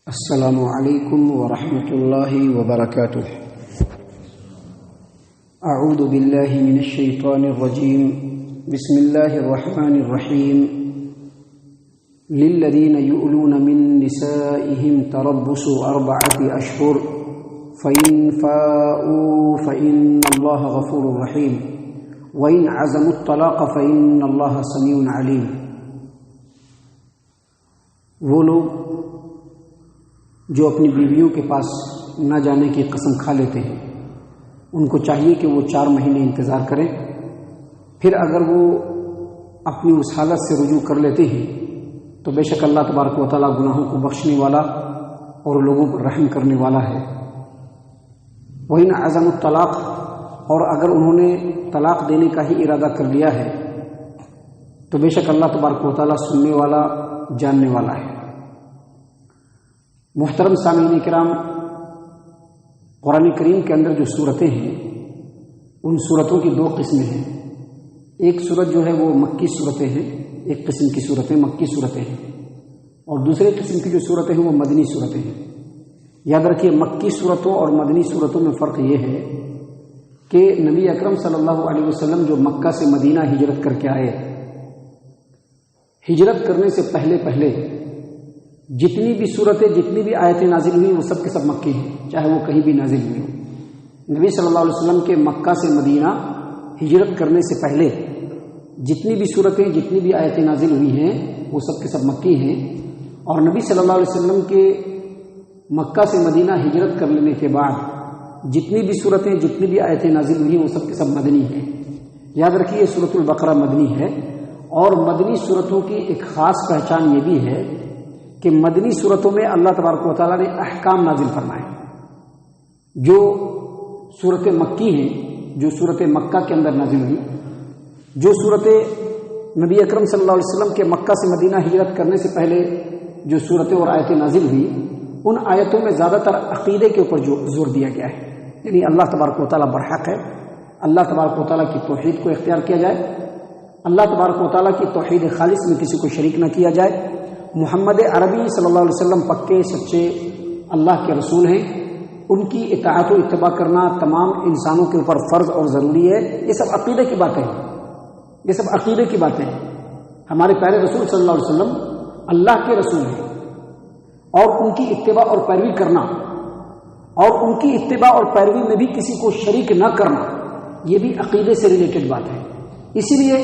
السلام علیکم ورحمۃ اللہ وبرکاتہ۔ اعوذ باللہ من الشیطان الرجیم، بسم اللہ الرحمن الرحیم۔ للذین یؤلون من نسائهم تربص 4 اشہر فإن فاءوا فإن اللہ غفور رحیم وإن عزموا الطلاق فإن اللہ سمیع علیم۔ وہ لوگ جو اپنی بیویوں کے پاس نہ جانے کی قسم کھا لیتے ہیں، ان کو چاہیے کہ وہ 4 مہینے انتظار کریں، پھر اگر وہ اپنی اس حالت سے رجوع کر لیتے ہیں تو بے شک اللہ تبارک و تعالیٰ گناہوں کو بخشنے والا اور لوگوں پر رحم کرنے والا ہے۔ وَإِنْ عَزَمُوا الطلاق، اور اگر انہوں نے طلاق دینے کا ہی ارادہ کر لیا ہے تو بے شک اللہ تبارک و تعالیٰ سننے والا جاننے والا ہے۔ محترم سامعین کرام، قرآن کریم کے اندر جو صورتیں ہیں ان صورتوں کی 2 قسمیں ہیں۔ ایک صورت جو ہے وہ مکی صورتیں ہیں، ایک قسم کی صورتیں مکی صورتیں ہیں، اور دوسرے قسم کی جو صورتیں ہیں وہ مدنی صورتیں ہیں۔ یاد رکھیے، مکی صورتوں اور مدنی صورتوں میں فرق یہ ہے کہ نبی اکرم صلی اللہ علیہ وسلم جو مکہ سے مدینہ ہجرت کر کے آئے، ہجرت کرنے سے پہلے جتنی بھی صورتیں، جتنی بھی آیتیں نازل ہوئی وہ سب کے سب مکی ہیں، چاہے وہ کہیں بھی نازل ہوئی ہوں۔ نبی صلی اللہ علیہ وسلم کے مکہ سے مدینہ ہجرت کرنے سے پہلے جتنی بھی صورتیں، جتنی بھی آیتیں نازل ہوئی ہیں وہ سب کے سب مکی ہیں، اور نبی صلی اللہ علیہ وسلم کے مکہ سے مدینہ ہجرت کر لینے کے بعد جتنی بھی صورتیں، جتنی بھی آیتیں نازل ہوئی ہیں وہ سب کے سب مدنی ہیں۔ یاد رکھیے، سورۃ البقرہ مدنی ہے، اور مدنی صورتوں کی ایک خاص پہچان یہ بھی ہے کہ مدنی صورتوں میں اللہ تبارک و تعالیٰ نے احکام نازل فرمائے۔ جو صورتیں مکی ہیں، جو صورتیں مکہ کے اندر نازل ہوئی، جو صورتیں نبی اکرم صلی اللہ علیہ وسلم کے مکہ سے مدینہ ہجرت کرنے سے پہلے جو صورتیں اور آیتیں نازل ہوئی، ان آیتوں میں زیادہ تر عقیدے کے اوپر زور دیا گیا ہے، یعنی اللہ تبارک و تعالیٰ برحق ہے، اللہ تبارک و تعالیٰ کی توحید کو اختیار کیا جائے، اللہ تبارک و تعالیٰ کی توحید خالص میں کسی کو شریک نہ کیا جائے، محمد عربی صلی اللہ علیہ وسلم پکے سچے اللہ کے رسول ہیں، ان کی اطاعت و اتباع کرنا تمام انسانوں کے اوپر فرض اور ضروری ہے۔ یہ سب عقیدے کی باتیں ہیں، یہ سب عقیدے کی باتیں ہیں۔ ہمارے پیارے رسول صلی اللہ علیہ وسلم اللہ کے رسول ہیں، اور ان کی اتباع اور پیروی کرنا، اور ان کی اتباع اور پیروی میں بھی کسی کو شریک نہ کرنا، یہ بھی عقیدے سے ریلیٹڈ بات ہے۔ اسی لیے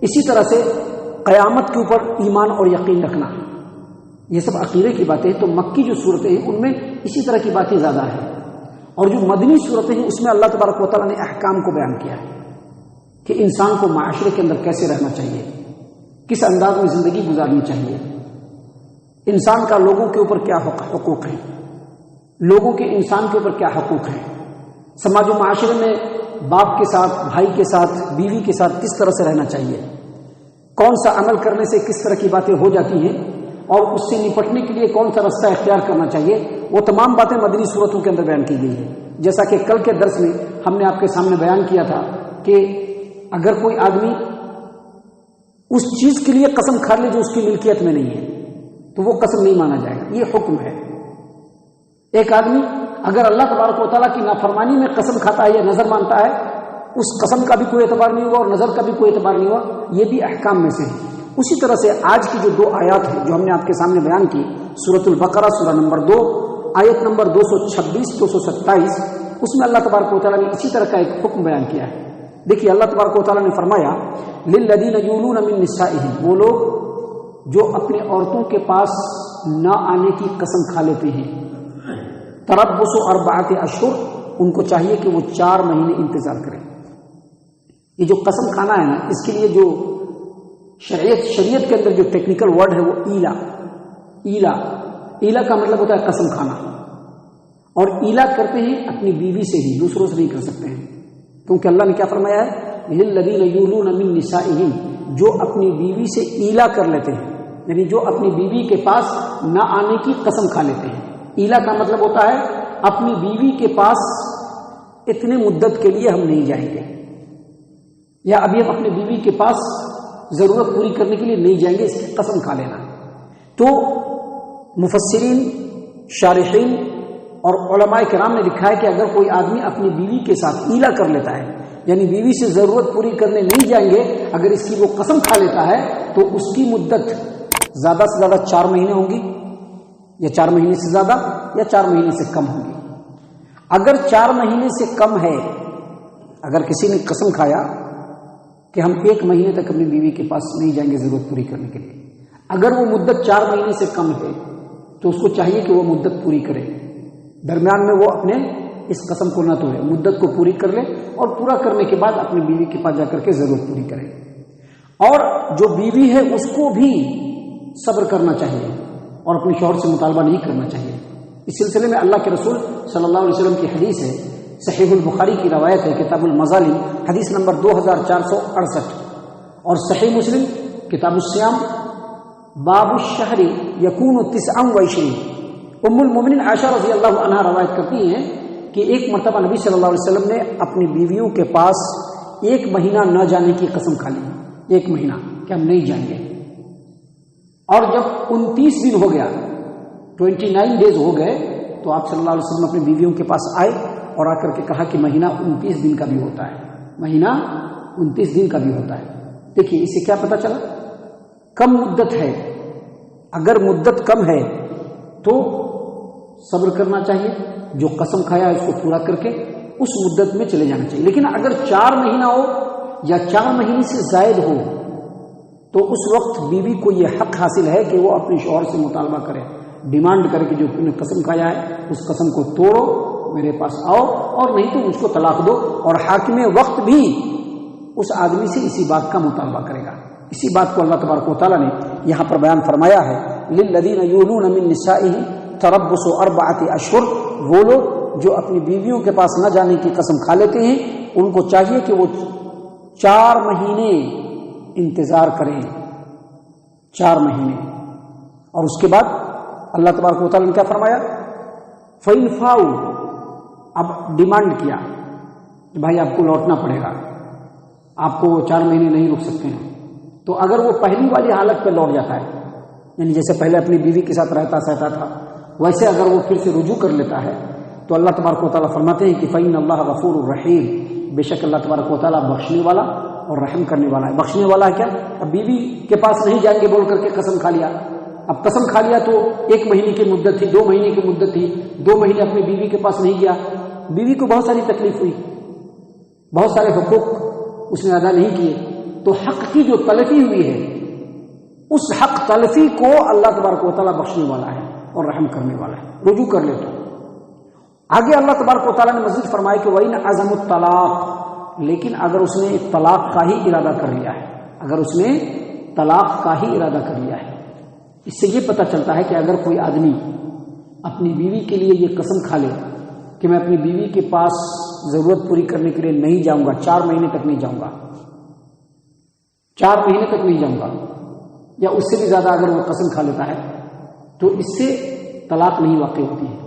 اسی طرح سے قیامت کے اوپر ایمان اور یقین رکھنا، یہ سب عقیدے کی باتیں ہیں۔ تو مکی جو صورتیں ہیں ان میں اسی طرح کی باتیں زیادہ ہیں، اور جو مدنی صورتیں ہیں اس میں اللہ تبارک و تعالیٰ نے احکام کو بیان کیا ہے کہ انسان کو معاشرے کے اندر کیسے رہنا چاہیے، کس انداز میں زندگی گزارنی چاہیے، انسان کا لوگوں کے اوپر کیا حقوق ہیں، لوگوں کے انسان کے اوپر کیا حقوق ہیں، سماج و معاشرے میں باپ کے ساتھ، بھائی کے ساتھ، بیوی کے ساتھ کس طرح سے رہنا چاہیے، کون سا عمل کرنے سے کس طرح کی باتیں ہو جاتی ہیں، اور اس سے نپٹنے کے لیے کون سا رستہ اختیار کرنا چاہیے، وہ تمام باتیں مدنی صورتوں کے اندر بیان کی گئی ہیں۔ جیسا کہ کل کے درس میں ہم نے آپ کے سامنے بیان کیا تھا کہ اگر کوئی آدمی اس چیز کے لیے قسم کھا لے جو اس کی ملکیت میں نہیں ہے تو وہ قسم نہیں مانا جائے گا، یہ حکم ہے۔ ایک آدمی اگر اللہ تبارک و تعالیٰ کی نافرمانی میں قسم کھاتا ہے یا نظر مانتا ہے، اس قسم کا بھی کوئی اعتبار نہیں ہوا اور نظر کا بھی کوئی اعتبار نہیں ہوا، یہ بھی احکام میں سے ہے۔ اسی طرح سے آج کی جو 2 آیات ہیں جو ہم نے آپ کے سامنے بیان کی، سورۃ البقرہ سورہ نمبر 2 آیت نمبر 226 227، اس میں اللہ تبارک و تعالیٰ نے اسی طرح کا ایک حکم بیان کیا ہے۔ دیکھیے، اللہ تبارک و تعالیٰ نے فرمایا للذین یولون من نسائهم، وہ لوگ جو اپنی عورتوں کے پاس نہ آنے کی قسم کھا لیتے ہیں، تربص 4 اشہر، ان کو چاہیے کہ وہ 4 مہینے انتظار کریں۔ یہ جو قسم کھانا ہے نا، اس کے لیے جو شریعت کے اندر جو ٹیکنیکل ورڈ ہے وہ ایلا کا مطلب ہوتا ہے قسم کھانا، اور ایلا کرتے ہیں اپنی بیوی سے ہی، دوسروں سے نہیں کر سکتے ہیں، کیونکہ اللہ نے کیا فرمایا ہے، للذین یولون من نسائهم، جو اپنی بیوی سے ایلا کر لیتے ہیں، یعنی جو اپنی بیوی کے پاس نہ آنے کی قسم کھا لیتے ہیں۔ ایلا کا مطلب ہوتا ہے اپنی بیوی کے پاس اتنے مدت کے لیے ہم نہیں جائیں گے، یا ابھی ہم اپنی بیوی کے پاس ضرورت پوری کرنے کے لیے نہیں جائیں گے، اس کی قسم کھا لینا۔ تو مفسرین شارحین اور علماء کرام نے لکھا ہے کہ اگر کوئی آدمی اپنی بیوی کے ساتھ ایلا کر لیتا ہے، یعنی بیوی سے ضرورت پوری کرنے نہیں جائیں گے، اگر اس کی وہ قسم کھا لیتا ہے تو اس کی مدت زیادہ سے زیادہ 4 مہینے ہوں گی، یا 4 مہینے سے زیادہ، یا 4 مہینے سے کم ہوں گی۔ اگر 4 مہینے سے کم ہے، اگر کسی نے قسم کھایا کہ ہم 1 مہینے تک اپنی بیوی کے پاس نہیں جائیں گے ضرورت پوری کرنے کے لیے، اگر وہ مدت 4 مہینے سے کم ہے تو اس کو چاہیے کہ وہ مدت پوری کرے، درمیان میں وہ اپنے اس قسم کو نہ توڑے، مدت کو پوری کر لے اور پورا کرنے کے بعد اپنی بیوی کے پاس جا کر کے ضرورت پوری کرے۔ اور جو بیوی ہے اس کو بھی صبر کرنا چاہیے اور اپنے شوہر سے مطالبہ نہیں کرنا چاہیے۔ اس سلسلے میں اللہ کے رسول صلی اللہ علیہ وسلم کی حدیث ہے، صحیح البخاری کی روایت ہے، کتاب المظالم حدیث نمبر 2468، اور صحیح مسلم کتاب الصیام باب الشہر یکون 29۔ ام المومنین عائشہ رضی اللہ عنہا روایت کرتی ہیں کہ ایک مرتبہ نبی صلی اللہ علیہ وسلم نے اپنی بیویوں کے پاس 1 مہینہ نہ جانے کی قسم کھا لی، 1 مہینہ کہ ہم نہیں جائیں گے، اور جب 29 دن ہو گیا، 29 ڈیز ہو گئے، تو آپ صلی اللہ علیہ وسلم اپنی بیویوں کے پاس آئے اور آ کر کے کہا کہ مہینہ 29 دن کا بھی ہوتا ہے، مہینہ 29 دن کا بھی ہوتا ہے۔ دیکھیے اس سے کیا پتہ چلا، کم مدت ہے، اگر مدت کم ہے تو صبر کرنا چاہیے، جو قسم کھایا ہے اس کو پورا کر کے اس مدت میں چلے جانا چاہیے۔ لیکن اگر 4 مہینہ ہو یا 4 مہینے سے زائد ہو تو اس وقت بیوی کو یہ حق حاصل ہے کہ وہ اپنے شوہر سے مطالبہ کرے، ڈیمانڈ کرے کہ جو تم نے قسم کھایا ہے اس قسم کو توڑو، میرے پاس آؤ، اور نہیں تو اس کو طلاق دو، اور حاکم وقت بھی اس آدمی سے اسی بات کا مطالبہ کرے گا۔ اسی بات کو اللہ تبارک و تعالیٰ نے یہاں پر بیان فرمایا ہے، للذین یولون من نسائہم تربص 4 اشہر، وہ لوگ جو اپنی بیویوں کے پاس نہ جانے کی قسم کھا لیتے ہیں ان کو چاہیے کہ وہ 4 مہینے انتظار کریں، 4 مہینے، اور اس کے بعد اللہ تبارک و تعالیٰ نے کیا فرمایا، فَإِنْ فَاؤُوا، اب ڈیمانڈ کیا کہ بھائی آپ کو لوٹنا پڑے گا، آپ کو 4 مہینے نہیں رک سکتے ہیں، تو اگر وہ پہلی والی حالت پہ لوٹ جاتا ہے، یعنی جیسے پہلے اپنی بیوی کے ساتھ رہتا سہتا تھا ویسے اگر وہ پھر سے رجوع کر لیتا ہے تو اللہ تبارک و تعالیٰ فرماتے ہیں کہ فَإِنَّ اللَّهَ غَفُورٌ رَحِيمٌ، بے شک اللہ تبارک و تعالیٰ بخشنے والا اور رحم کرنے والا ہے۔ بخشنے والا ہے کیا، اب بیوی کے پاس نہیں جائیں گے بول کر کے قسم کھا لیا، اب قسم کھا لیا تو 1 مہینے کی مدت تھی، 2 مہینے کی مدت تھی، 2 مہینے اپنی بیوی کے پاس نہیں گیا، بیوی کو بہت ساری تکلیف ہوئی، بہت سارے حقوق اس نے ادا نہیں کیے، تو حق کی جو تلفی ہوئی ہے اس حق تلفی کو اللہ تبارک و تعالیٰ بخشنے والا ہے اور رحم کرنے والا ہے، رجوع کر لے تو۔ آگے اللہ تبارک و تعالیٰ نے مزید فرمایا کہ وَإِنْ عَزَمُوا الطَّلَاقَ، لیکن اگر اس نے طلاق کا ہی ارادہ کر لیا ہے، اگر اس نے طلاق کا ہی ارادہ کر لیا ہے، اس سے یہ پتہ چلتا ہے کہ اگر کوئی آدمی اپنی بیوی کے لیے یہ قسم کھا لے کہ میں اپنی بیوی کے پاس ضرورت پوری کرنے کے لیے نہیں جاؤں گا، 4 مہینے تک نہیں جاؤں گا، 4 مہینے تک نہیں جاؤں گا، یا اس سے بھی زیادہ اگر وہ قسم کھا لیتا ہے تو اس سے طلاق نہیں واقع ہوتی ہے۔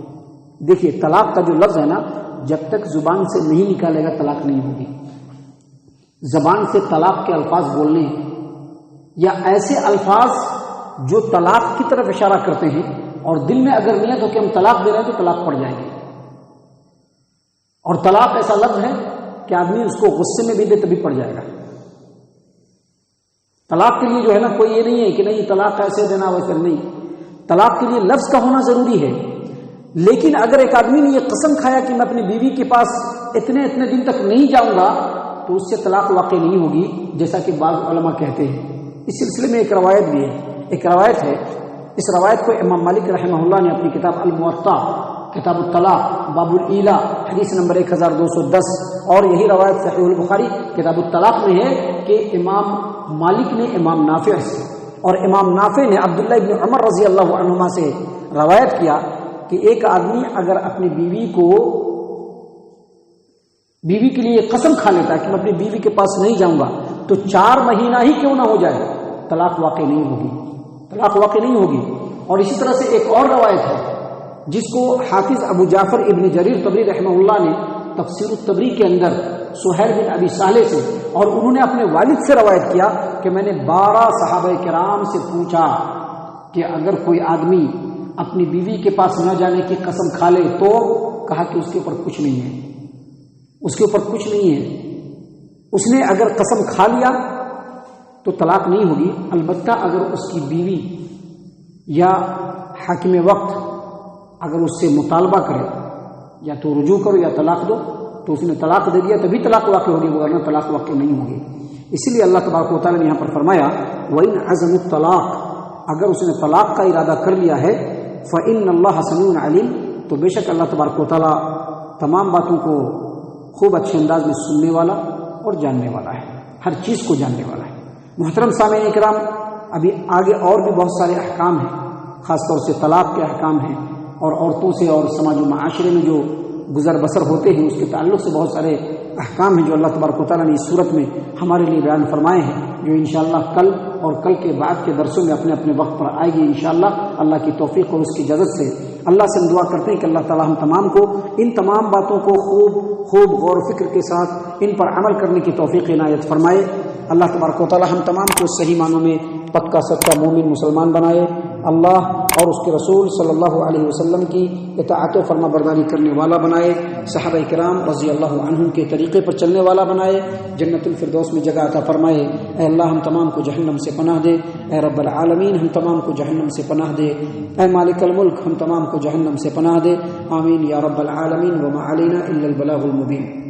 دیکھیے طلاق کا جو لفظ ہے نا، جب تک زبان سے نہیں نکالے گا طلاق نہیں ہوگی۔ زبان سے طلاق کے الفاظ بولنے یا ایسے الفاظ جو طلاق کی طرف اشارہ کرتے ہیں اور دل میں اگر نیت ہو کہ ہم طلاق دے رہے ہیں تو طلاق پڑ جائے گی، اور طلاق ایسا لفظ ہے کہ آدمی اس کو غصے میں بھی دے تبھی پڑ جائے گا۔ طلاق کے لیے جو ہے نا کوئی یہ نہیں ہے کہ نہیں طلاق ایسے دینا ویسے نہیں، طلاق کے لیے لفظ کا ہونا ضروری ہے، لیکن اگر ایک آدمی نے یہ قسم کھایا کہ میں اپنی بیوی کے پاس اتنے دن تک نہیں جاؤں گا تو اس سے طلاق واقع نہیں ہوگی، جیسا کہ بعض علماء کہتے ہیں۔ اس سلسلے میں ایک روایت بھی ہے، ایک روایت ہے، اس روایت کو امام مالک رحمہ اللہ نے اپنی کتاب الموطا کتاب الطلاق باب الایلا حدیث نمبر 1210، اور یہی روایت صحیح البخاری کتاب الطلاق میں ہے کہ امام مالک نے امام نافع سے اور امام نافع نے عبداللہ ابن عمر رضی اللہ عنہما سے روایت کیا کہ ایک آدمی اگر اپنی بیوی کے لیے قسم کھا لیتا ہے کہ میں اپنی بیوی کے پاس نہیں جاؤں گا تو 4 مہینہ ہی کیوں نہ ہو جائے طلاق واقع نہیں ہوگی، طلاق واقع نہیں ہوگی۔ اور اسی طرح سے ایک اور روایت ہے جس کو حافظ ابو جعفر ابن جریر طبری رحمہ اللہ نے تفسیر الطبری کے اندر سہیل بن ابی صالح سے، اور انہوں نے اپنے والد سے روایت کیا کہ میں نے 12 صحابہ کرام سے پوچھا کہ اگر کوئی آدمی اپنی بیوی کے پاس نہ جانے کی قسم کھا لے تو کہا کہ اس کے اوپر کچھ نہیں ہے، اس کے اوپر کچھ نہیں ہے۔ اس نے اگر قسم کھا لیا تو طلاق نہیں ہوگی، البتہ اگر اس کی بیوی یا حاکم وقت اگر اس سے مطالبہ کرے یا تو رجوع کرو یا طلاق دو تو اس نے طلاق دے دیا تبھی طلاق واقع ہوگی، ورنہ طلاق واقع نہیں ہوگی۔ اسی لیے اللہ تبارک و تعالیٰ نے یہاں پر فرمایا وَإِنْ عَزَمُوا الطَّلَاقَ، اگر اس نے طلاق کا ارادہ کر لیا ہے فَإِنَّ اللَّهَ سَمِيعٌ عَلِيمٌ، تو بے شک اللہ تبارک و تعالیٰ تمام باتوں کو خوب اچھے انداز میں سننے والا اور جاننے والا ہے، ہر چیز کو جاننے والا ہے۔ محترم سامعین کرام، ابھی آگے اور بھی بہت سارے احکام ہیں، خاص طور سے طلاق کے احکام ہیں، اور عورتوں سے اور سماج و معاشرے میں جو گزر بسر ہوتے ہیں اس کے تعلق سے بہت سارے احکام ہیں جو اللہ تبارک و تعالیٰ نے اس صورت میں ہمارے لیے بیان فرمائے ہیں، جو انشاءاللہ کل اور کل کے بعد کے درسوں میں اپنے اپنے وقت پر آئے گی انشاءاللہ اللہ کی توفیق اور اس کی اجازت سے۔ اللہ سے ہم دعا کرتے ہیں کہ اللہ تعالیٰ ہم تمام کو ان تمام باتوں کو خوب غور و فکر کے ساتھ ان پر عمل کرنے کی توفیق عنایت فرمائے۔ اللہ تبارک و تعالیٰ ہم تمام کو صحیح معنوں میں پکا سچا مومن مسلمان بنائے، اللہ اور اس کے رسول صلی اللہ علیہ وسلم کی اطاعت و فرما برداری کرنے والا بنائے، صحابہ کرام رضی اللہ عنہم کے طریقے پر چلنے والا بنائے، جنت الفردوس میں جگہ عطا فرمائے۔ اے اللہ ہم تمام کو جہنم سے پناہ دے، اے رب العالمین ہم تمام کو جہنم سے پناہ دے، اے مالک الملک ہم تمام کو جہنم سے پناہ دے، آمین یا رب العالمین، وما علینا الا البلاغ المبین۔